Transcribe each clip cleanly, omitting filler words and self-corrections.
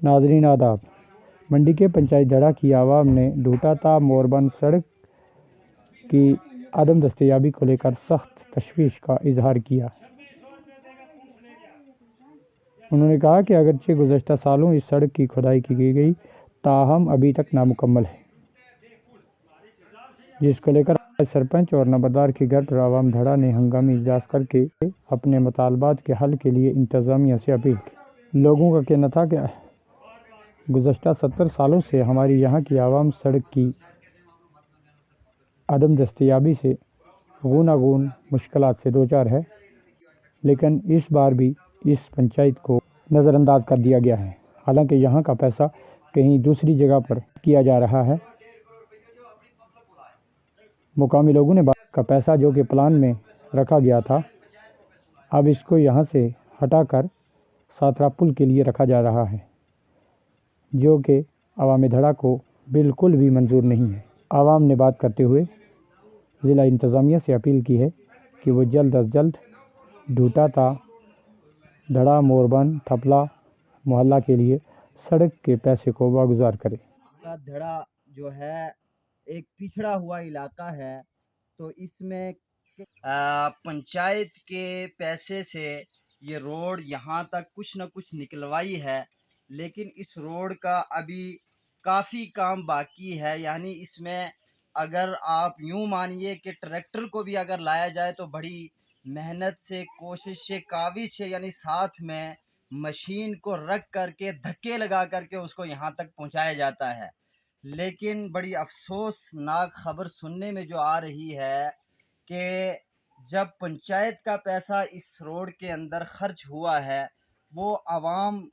नाज़रीन आदाब। मंडी के पंचायत धड़ा की आवाम ने ढूटा ता मोरबन सड़क की अदम दस्तयाबी को लेकर सख्त तशवीश का इजहार किया। उन्होंने कहा कि अगरचे गुज़श्ता सालों इस सड़क की खुदाई की गई, ताहम अभी तक नामुकम्मल है, जिसको लेकर आज सरपंच और नंबरदार के घर पर आवाम धड़ा ने हंगामी इजलास करके अपने मुतालबात के हल के लिए इंतज़ामिया से अपील की। लोगों का कहना था कि गुज़श्ता 70 सालों से हमारी यहाँ की आवाम सड़क की अदम दस्तयाबी से गूनागून मुश्किलात से दो चार है, लेकिन इस बार भी इस पंचायत को नज़रअंदाज कर दिया गया है। हालांकि यहाँ का पैसा कहीं दूसरी जगह पर किया जा रहा है। मुकामी लोगों ने बात का पैसा जो कि प्लान में रखा गया था, अब इसको यहाँ से हटाकर सातरा पुल के लिए रखा जा रहा है, जो कि अवाम धड़ा को बिल्कुल भी मंजूर नहीं है। आवाम ने बात करते हुए ज़िला इंतज़ामिया से अपील की है कि वो जल्द अज जल्द ढूटा ता धड़ा मोरबन थपला मोहल्ला के लिए सड़क के पैसे को वागुजार करे। धड़ा जो है एक पिछड़ा हुआ इलाका है, तो इसमें पंचायत के पैसे से ये रोड यहाँ तक कुछ न कुछ निकलवाई है, लेकिन इस रोड का अभी काफ़ी काम बाकी है। यानी इसमें अगर आप यूँ मानिए कि ट्रैक्टर को भी अगर लाया जाए तो बड़ी मेहनत से, कोशिश से, काविश से, यानी साथ में मशीन को रख करके धक्के लगा करके उसको यहाँ तक पहुँचाया जाता है। लेकिन बड़ी अफसोसनाक खबर सुनने में जो आ रही है कि जब पंचायत का पैसा इस रोड के अंदर खर्च हुआ है, वो आवाम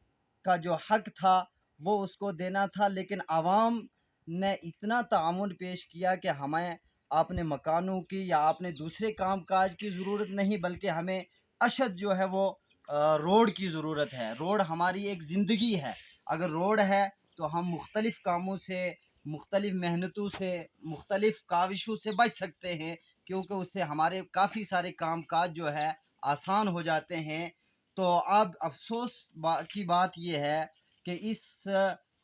का जो हक था वो उसको देना था, लेकिन आवाम ने इतना तामुन पेश किया कि हमें अपने मकानों की या अपने दूसरे काम काज की ज़रूरत नहीं, बल्कि हमें अशद जो है वो रोड की ज़रूरत है। रोड हमारी एक ज़िंदगी है। अगर रोड है तो हम मुख्तलिफ़ कामों से, मुख्तलिफ़ मेहनतों से, मुख्तलिफ़ काविशों से बच सकते हैं, क्योंकि उससे हमारे काफ़ी सारे काम काज जो है आसान हो जाते हैं। तो अब अफसोस की बात यह है कि इस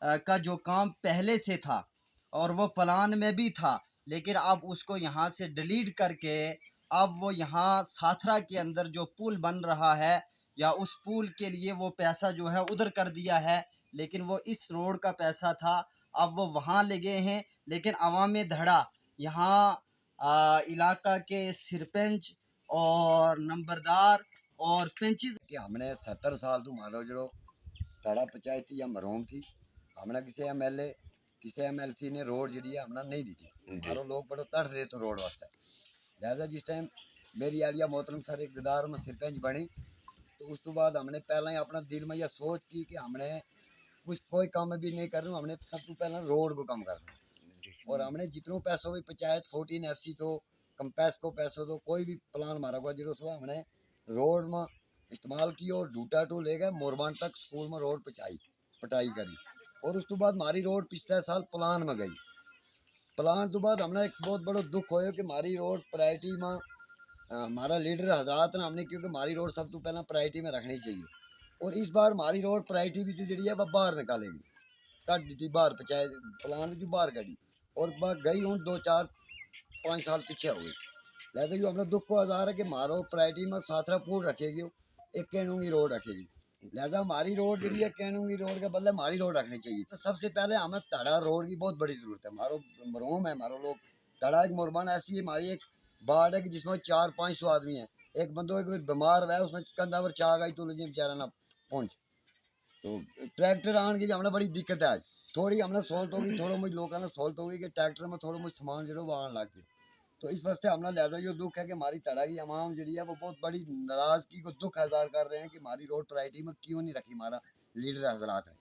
का जो काम पहले से था और वो प्लान में भी था, लेकिन अब उसको यहाँ से डिलीट करके अब वो यहाँ साथरा के अंदर जो पुल बन रहा है या उस पुल के लिए वो पैसा जो है उधर कर दिया है, लेकिन वो इस रोड का पैसा था, अब वो वहाँ ले गए हैं। लेकिन अवाम धड़ा यहाँ इलाका के सरपंच और नंबरदार और पेंचिस कि हमने 70 साल तो मारो जो धड़ा पंचायत थी या मरूम थी, हमने किसी MLA किसी MLC ने रोड जी है हमने नहीं दी थी। मारो लोग बड़ो तड़ रहे तो रोड वास्ते, लिहाजा जिस टाइम मेरी आलिया मोहतरम सर इकतदार में सरपंच बनी तो उस तो बाद हमने पहला ही अपना दिल में यह सोच की कि हमने कुछ कोई काम भी नहीं कर रहे, हमने सब तो पहला रोड को कम करना। और हमने जितनों पैसों की पंचायत 14 FC तो कंपैस को पैसों तो कोई भी प्लान मारा हुआ जो तो हमने रोड में इस्तेमाल की और ढूटा टू ले गए मोरबान तक स्कूल में रोड पटाई करी। और उस तो बाद हमारी रोड पिछले साल प्लान में गई। प्लान तो बाद हमने एक बहुत बड़ा दुख होया कि हमारी रोड प्रायोरिटी में हमारा लीडर हजरात ने हमने, क्योंकि हमारी रोड सब तो पहला प्रायोरिटी में रखनी चाहिए। और इस बार हमारी रोड प्रायोरिटी भी जो जी है वह बाहर निकालेगी, कट दी थी बाहर पंचायत प्लान जो बाहर कटी और गई हूँ 2-4-5 साल पीछे हो गई। लिहाजा जो अपना दुख को आजार है कि मारो प्रायोरिटी में साथरा पुल रखेगी, एक कैनूंगी रोड रखेगी। लिहाजा हमारी रोड जी है कैनूंगी रोड के बदले हमारी रोड रखनी चाहिए। तो सबसे पहले हमें तड़ा रोड की बहुत बड़ी जरूरत है। हमारो मरहूम है, हमारो लोग तड़ा एक मोरबान ऐसी है, हमारी एक बाढ़ है कि जिसमें 400-500 आदमी है। एक बंदो एक बीमार है, उसने कंधा पर चाह गई तो बेचारा ना पहुँच, तो ट्रैक्टर आने की हमने बड़ी दिक्कत है। आज थोड़ी हमने सहूलत होगी, थोड़ा मुझे लोगों ने सहूलत होगी कि ट्रैक्टर में थोड़ा मुझे सामान जो वो आने लग गए। तो इस वास्ते हमने लिहाजा जो दुख है कि हमारी तड़ा की अवाम जी है वो बहुत बड़ी नाराजगी को दुख इजहार कर रहे हैं कि हमारी रोड प्रायोरिटी में क्यों नहीं रखी हमारा लीडर हजरात है।